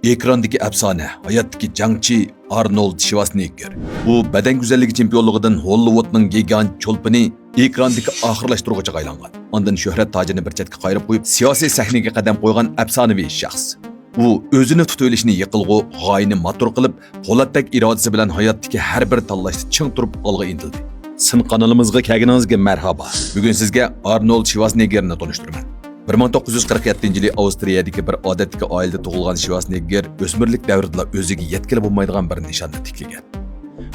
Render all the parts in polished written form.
Ekrandaki efsane, hayotdagi jangchi Arnold Schwarzenegger. U badan güzelligi chempionligidan Hollywoodning gigant cho'lpini ekrandagi oxirlashtiruvchiga aylangan. Ondan shuhrat tojini bir chetga qayirib qo'yib, siyosiy sahnaga qadam qo'ygan afsonaviy shaxs. U o'zini tutib olishni yiqilg'u, g'oyani motor qilib, po'latdek irodasi bilan hayotdagi har bir tanlashda ching turib olg'a intildi. Sin kanalimizga kelganingizga marhaba. Bugun sizga Arnold Schwarzeneggerni tanishtiraman. 1947-yili Avstriyadagi bir odatdagi oilada tug'ilgan Schwarzenegger o'smirlik davrida o'ziga yetkili bo'lmaydigan bir nishonni tiklagan.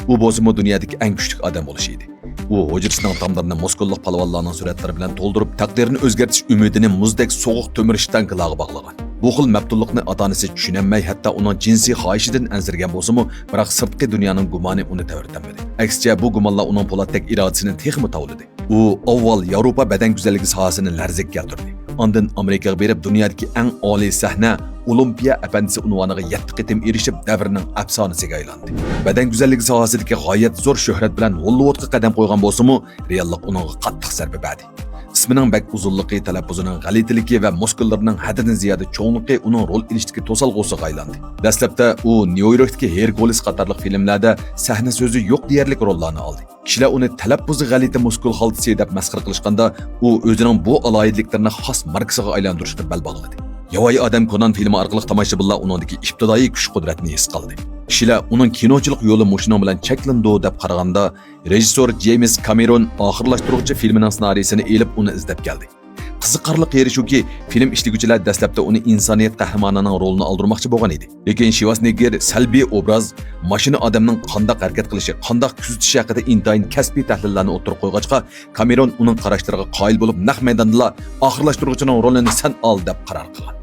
U bo'lsa dunyodagi eng kuchli odam bo'lishi edi. U hujrasining tomlarini muskulliq palvonlarning suratlari bilan to'ldirib, taqdirini o'zgartirish umidini muzdek sovuq temir tankilarga bog'lagan. Bu xil mabtullikni ota-onasi tushunmay, hatto uning jinsiy xohishidan ansirgan bo'lsa-mu, biroq sirtqi dunyoning gumoni uni tavirtamadi. Aksicha bu gumonlar uning po'latdek irodasini texmi tavladi. U avval Yevropa badan güzelligi sohasini larzaga keltirdi. Ondan Amerikaga berib dunyodagi eng oliy sahna Olimpiya apandisi unvoniga 7 qitim erishib davrning afsonasiga aylandi. Badan güzelligi sohasidagi g'oyat zo'r shuhrat bilan Hollywoodga qadam qo'ygan bo'lsa-mu, reallik unga qattiq zarba berdi. İsmining bak uzunligi, talaffuzining g'alitiligi va muskullarining haddidan ziyoda cho'ngligi uning rol ilishdagi to'salg'usiga aylandi. Dastlabda u New Yorkdagi Hercules qatorliq filmlarda sahna so'zi yo'q deyarlik rollarni oldi. Kishilar uni talaffuzi g'alati muskul xaltisi deb masxara qilishganda, u o'zining bu aloyidliklarini xos markasiga aylantirishga bel bog'ladi. Yovvoyi odam Conan filmi orqali tomoshabinlar uningdagi ibtidoiy kuch-qudratni his qildi. Kishilar uning kinochilik yo'li mushuning bilan cheklandi deb qaraganda, rejissor James Cameron oxirlashtiruvchi filmining ssenariysini elib uni izlab keldi. Qiziqarli yeri shuki, film ishliguvchilar dastlabda uni insoniyat qahramonining rolini oldirmoqchi bo'lgan edi. Lekin Schwarzenegger salbiy obraz, mashina odamning qanday harakat qilishi, qanday kuzatishi haqida intayin kasbiy tahlillarni o'tirib qo'yg'achqa, Cameron uning qarashlariga qoyil bo'lib, naq maydonda oxirlashtiruvchining rolini sen ol deb qaror qilgan.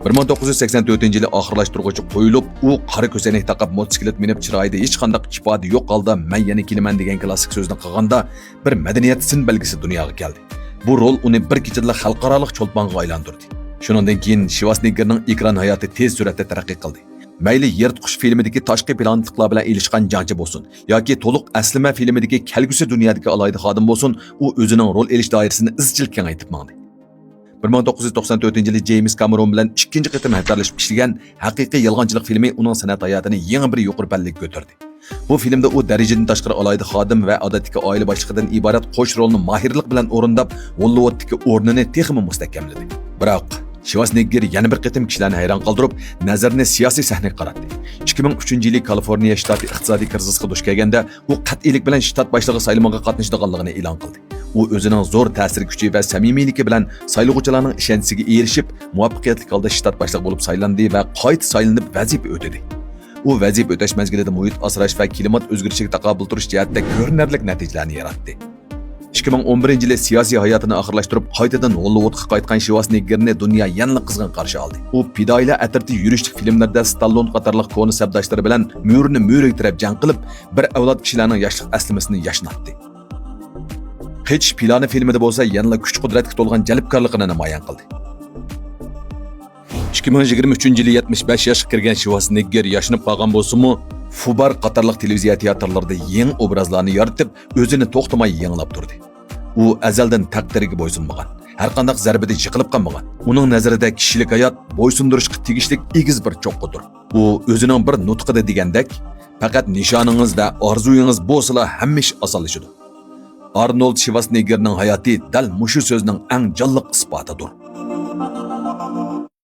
1984-yili oxirlashtiruvchi qo'yilib, u qora ko'zoynak taqib motosiklet minib chiroyida hech qanday ifoda yo'q holda "Men yana kelaman" degan klassik so'zni qilganda bir madaniyat sin belgisi dunyoga keldi. Bu rol uni bir kechada xalqaro cho'lponga aylantirdi. Shundan keyin Schwarzeneggerning ekran hayoti tez suratda taraqqiy qildi. Mayli Yirtqush filmidagi tashqi plantiklar bilan ilishgan jangchi bo'lsin yoki to'liq aslima filmidagi kelgusi dunyodagi alayda xodim bo'lsin, u o'zining rol elish doirasini izchil kengaytib mandi. 1994-yili James Cameron bilan ikkinchi qitim hamkorlashib ishlagan haqiqiy yolg'onchilik filmi uning san'at hayotini yangi bir yuqori pallaga ko'tardi. Bu filmda u darajadan tashqari alayda xodim va odatdagi oila boshlig'idan iborat qo'sh rolni mahirlik bilan o'rindab, Hollywooddagi o'rnini texmi mustahkamladi. Biroq Schwarzenegger yana bir qitim kishilarni hayron qoldirib, nazarini siyosiy sahnaga qaratdi. 2003-yili Kaliforniya shtati iqtisodiy krizisga duch kelganda, u qat'iylik bilan shtat boshlig'i saylovga qatnashadiganligini e'lon qildi. U o'zining zo'r ta'sir kuchi va samimiyligi bilan saylovchilarning ishonchiga erishib, muvaffaqiyatli holda shtat boshlig'i bo'lib saylandi va qayta saylanib vazifa o'tadi. U vazifa o'tash mezgilida muhit asrash va klimat o'zgarishiga taqobil turish jihatida ko'rinarli natijalarni yaratdi. 2011-yili siyosiy hayotini oxirlashtirib, qaytadan Hollywoodga qaytgan Schwarzeneggerni dunyo yanada qizg'in qarshi oldi. U pidoylar atirti yurishlik filmlarda Stallone qatorliq koni sabdoshlari bilan mo'rini mo'riktirib jang qilib, bir avlod kishilarning yoshlik aslimasini yashnatdi. Qichish plani filmida bo'lsa, yanada kuch-qudratga to'lgan jalbkorligini namoyon qildi. 2023-yili 75 yoshga kirgan Schwarzenegger yashnab qolgan bo'lsa-mu, Fubar qatorliq televiziya teatrlarida yangi obrazlarni yaratib, o'zini to'xtamay yanglab turdi. U azaldan taqdiriga bo'ysunmagan, har qanday zarbada yiqilib qolmagan. Uning nazarida kishilik hayot bo'ysundirishga tegishli egiz bir cho'qqidir. U o'zining bir nutqida degandek, faqat nishoningizda orzuyingiz bo'lsa, hamma ish osonlashadi. Arnold Schwarzeneggerning hayoti dal mushu so'zning eng jonliq isbotidir.